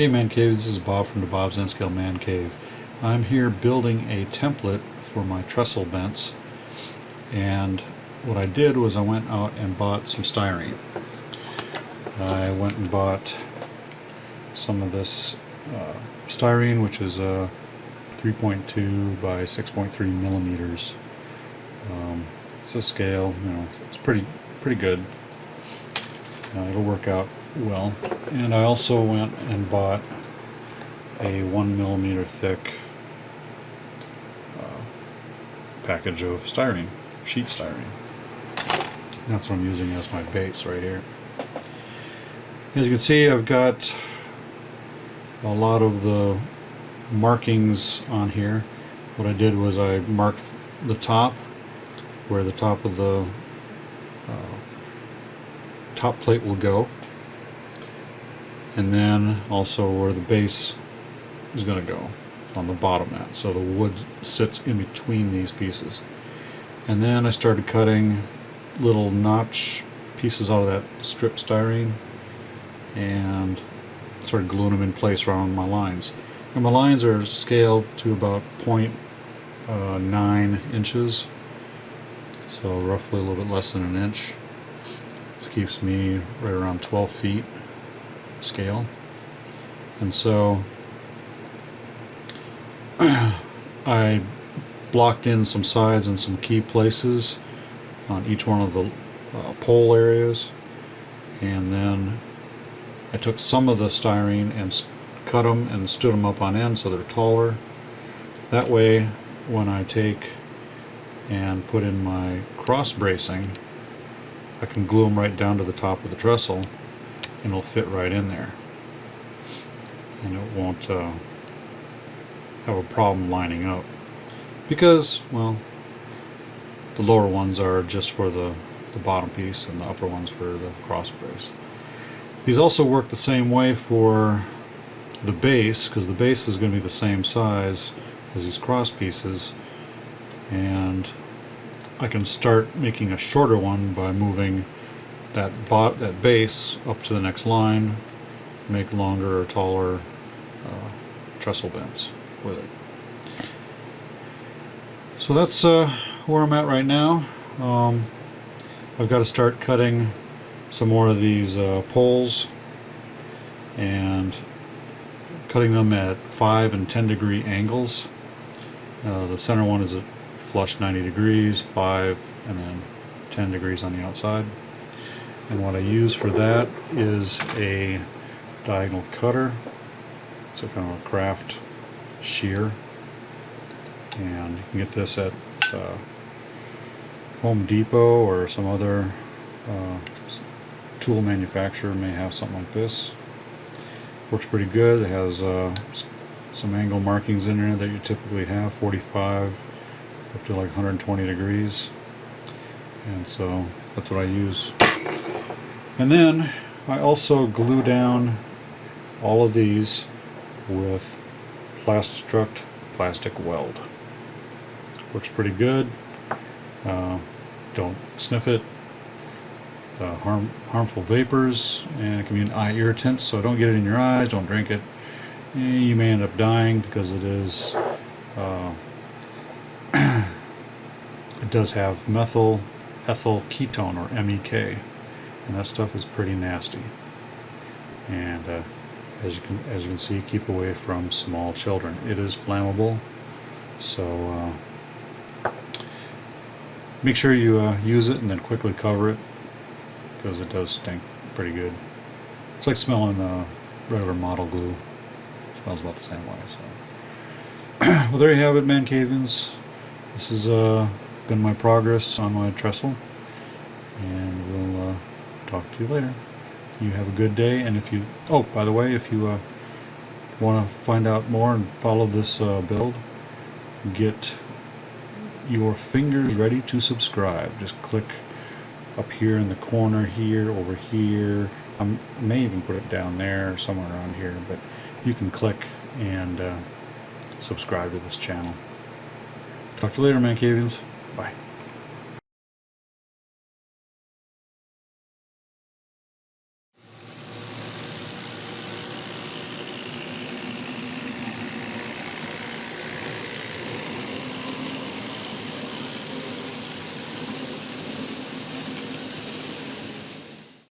Hey ManCave, this is Bob from the Bob's N Scale ManCave. I'm here building a template for my trestle bents, and what I did was I went out and bought some styrene. I went and bought some of this styrene, which is 3.2 by 6.3 millimeters. It's a scale, it's pretty good. It'll work out well. And I also went and bought a 1 millimeter thick package of styrene, sheet styrene. That's what I'm using as my base right here. As you can see, I've got a lot of the markings on here. What I did was I marked the top, where the top of the top plate will go, and then also where the base is going to go on the bottom end, so the wood sits in between these pieces. And then I started cutting little notch pieces out of that strip styrene and started gluing them in place around my lines. And my lines are scaled to about 0.9 inches, so roughly a little bit less than an inch. This keeps me right around 12 feet scale. And so I blocked in some sides and some key places on each one of the pole areas, and then I took some of the styrene and cut them and stood them up on end so they're taller. That way, when I take and put in my cross bracing, I can glue them right down to the top of the trestle and it'll fit right in there, and it won't have a problem lining up, because, well, the lower ones are just for the bottom piece and the upper ones for the cross brace. These also work the same way for the base, because the base is going to be the same size as these cross pieces, and I can start making a shorter one by moving that base up to the next line, make longer or taller trestle bents with it. So that's where I'm at right now. I've got to start cutting some more of these poles and cutting them at 5 and 10 degree angles. The center one is at flush 90 degrees, 5, and then 10 degrees on the outside. And what I use for that is a diagonal cutter. It's a kind of a craft shear, and you can get this at Home Depot, or some other tool manufacturer may have something like this. Works pretty good. It has some angle markings in there that you typically have, 45 up to like 120 degrees, and so that's what I use. And then I also glue down all of these with Plastistruct plastic weld. Works pretty good. Don't sniff it. Harmful vapors, and it can be an eye irritant, so don't get it in your eyes, don't drink it. You may end up dying, because it is it does have methyl ethyl ketone, or MEK, and that stuff is pretty nasty. And as you can see, keep away from small children. It is flammable, so make sure you use it and then quickly cover it, because it does stink pretty good. It's like smelling regular model glue. It smells about the same way. So, well, there you have it, ManCavians. This has been my progress on my trestle, and we'll talk to you later. You have a good day, and if you, oh, by the way, if you want to find out more and follow this build, get your fingers ready to subscribe. Just click up here in the corner here, over here. I may even put it down there, somewhere around here, but you can click and subscribe to this channel. Talk to you later, ManCavians. Bye.